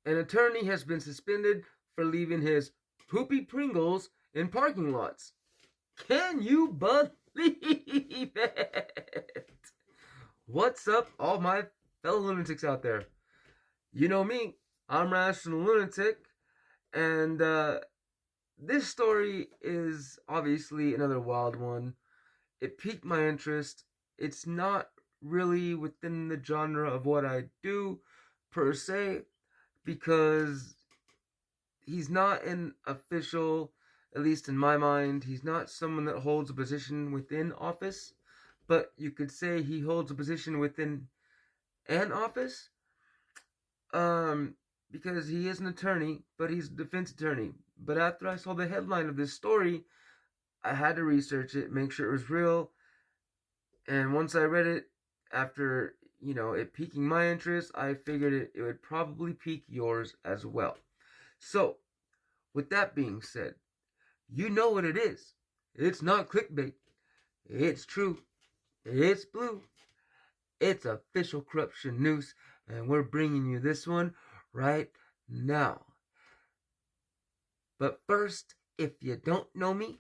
An attorney has been suspended for leaving his poopy Pringles in parking lots. Can you believe it? What's up, all my fellow lunatics out there? You know me, I'm Rational Lunatic, and this story is obviously another wild one. It piqued my interest. It's not really within the genre of what I do, per se, because he's not an official, at least in my mind. He's not someone that holds a position within office, but you could say he holds a position within an office. Because he is an attorney, but he's a defense attorney. But after I saw the headline of this story, I had to research it, make sure it was real. And once I read it, after it piquing my interest, I figured it would probably pique yours as well. So, with that being said, you know what it is. It's not clickbait. It's true. It's blue. It's official corruption news, and we're bringing you this one right now. But first, if you don't know me,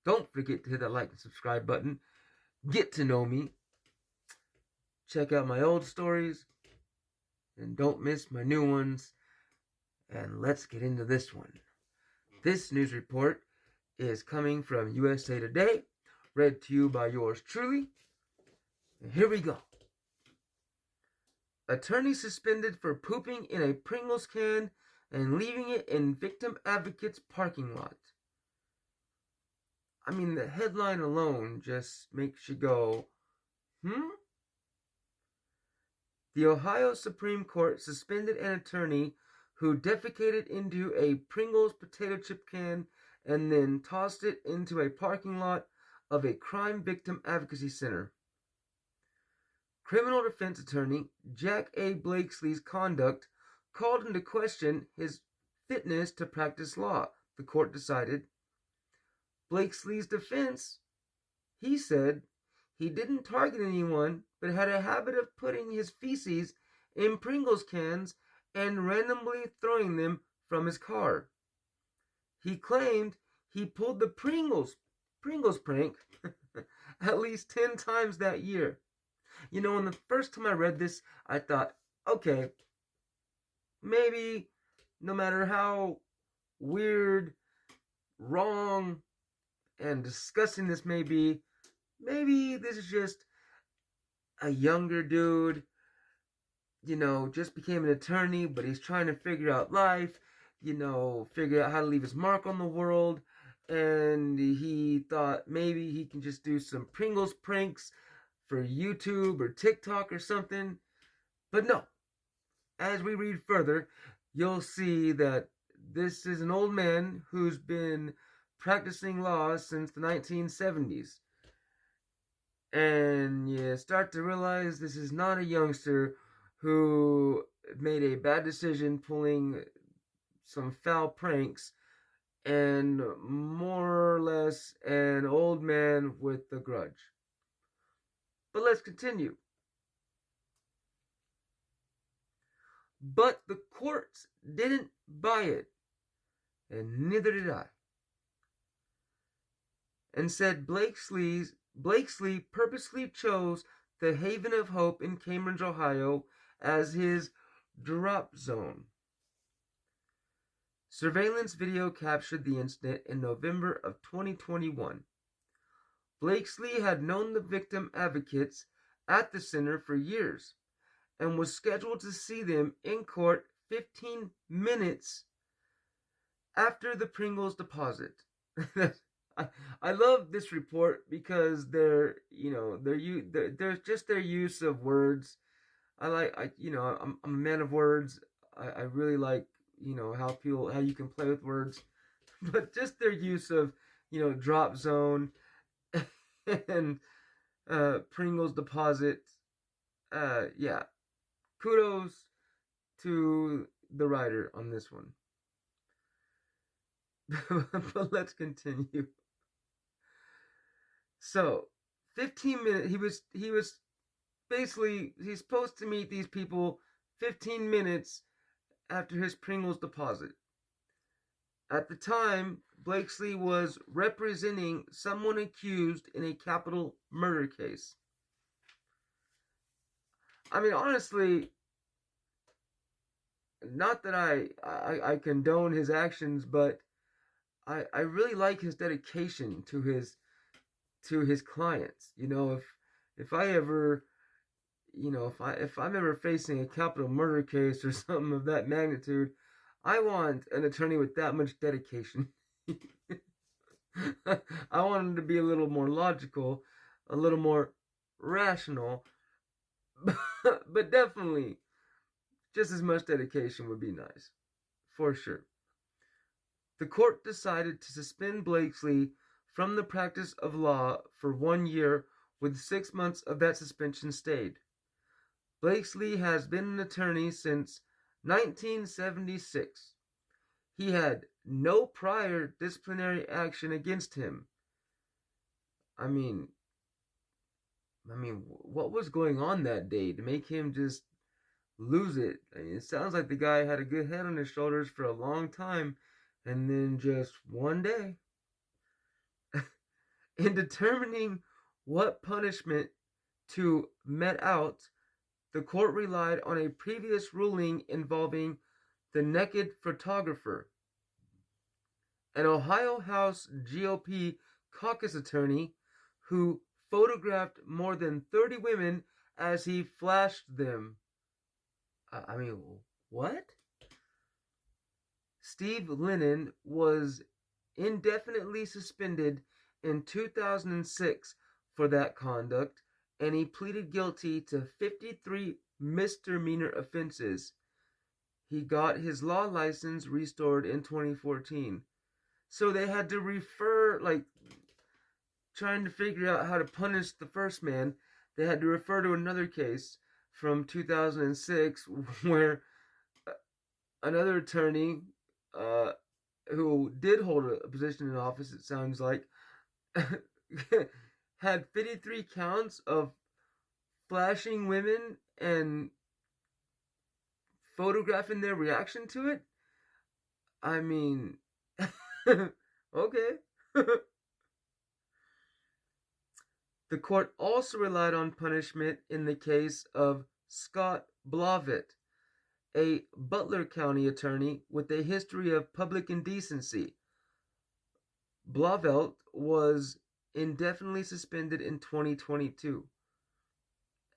don't forget to hit that like and subscribe button. Get to know me. Check out my old stories, and don't miss my new ones. And let's get into this one. This news report is coming from USA Today, read to you by yours truly. And here we go. Attorney suspended for pooping in a Pringles can and leaving it in victim advocate's parking lot. I mean, the headline alone just makes you go, The Ohio Supreme Court suspended an attorney who defecated into a Pringles potato chip can and then tossed it into a parking lot of a crime victim advocacy center. Criminal defense attorney Jack A. Blakesley's conduct called into question his fitness to practice law, the court decided. Blakesley's defense, he said, he didn't target anyone, but had a habit of putting his feces in Pringles cans and randomly throwing them from his car. He claimed he pulled the Pringles prank at least 10 times that year. You know, when the first time I read this, I thought, okay, maybe no matter how weird, wrong, and disgusting this may be, maybe this is just a younger dude, just became an attorney, but he's trying to figure out life, figure out how to leave his mark on the world, and he thought maybe he can just do some Pringles pranks for YouTube or TikTok or something. But no, as we read further, you'll see that this is an old man who's been practicing law since the 1970s. And you start to realize this is not a youngster who made a bad decision pulling some foul pranks, and more or less an old man with a grudge. But let's continue. But the courts didn't buy it, and neither did I, and said Blakesley purposely chose the Haven of Hope in Cambridge, Ohio, as his drop zone. Surveillance video captured the incident in November of 2021. Blakesley had known the victim advocates at the center for years and was scheduled to see them in court 15 minutes after the Pringles deposit. I love this report because there's just their use of words. I'm a man of words. I really like how you can play with words, but just their use of drop zone and Pringles deposit. Yeah, kudos to the writer on this one. But let's continue. So, 15 minutes. He was basically, he's supposed to meet these people 15 minutes after his Pringles deposit. At the time, Blakesley was representing someone accused in a capital murder case. I mean, honestly, not that I condone his actions, but I really like his dedication to his clients. If I ever if I'm ever facing a capital murder case or something of that magnitude, I want an attorney with that much dedication. I want him to be a little more logical, a little more rational, but definitely just as much dedication would be nice, for sure. The court decided to suspend Blakesley from the practice of law for 1 year, with 6 months of that suspension stayed. Blakesley has been an attorney since 1976. He had no prior disciplinary action against him. I mean, what was going on that day to make him just lose it? I mean, it sounds like the guy had a good head on his shoulders for a long time, and then just one day. In determining what punishment to met out, the court relied on a previous ruling involving the naked photographer. An Ohio House GOP caucus attorney who photographed more than 30 women as he flashed them. I mean, what? Steve Lennon was indefinitely suspended in 2006 for that conduct, and he pleaded guilty to 53 misdemeanor offenses. He got his law license restored in 2014. So they had to refer, trying to figure out how to punish the first man, they had to refer to another case from 2006 where another attorney who did hold a position in office, it sounds like, had 53 counts of flashing women and photographing their reaction to it. I mean, okay. The court also relied on punishment in the case of Scott Blavitt, a Butler County attorney with a history of public indecency. Blavitt was indefinitely suspended in 2022.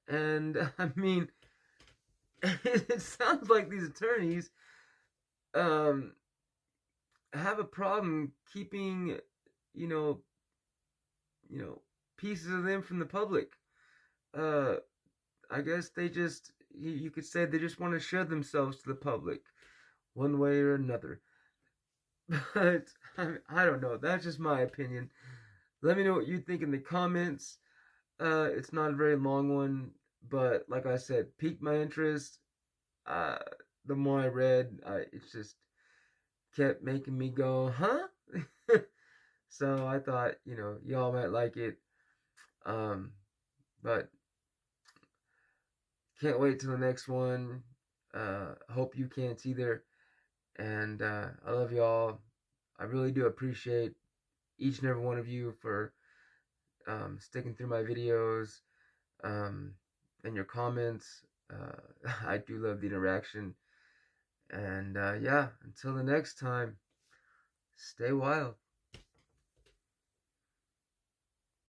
And I mean, it sounds like these attorneys have a problem keeping, you know, pieces of them from the public. I guess they just, you could say they just want to show themselves to the public one way or another. But I don't know. That's just my opinion. Let me know what you think in the comments. It's not a very long one, but like I said, piqued my interest. The more I read, it just kept making me go, huh? So I thought, y'all might like it. But can't wait till the next one. Hope you can't either. And I love y'all. I really do appreciate each and every one of you for sticking through my videos and your comments. I do love the interaction. And yeah, until the next time, stay wild.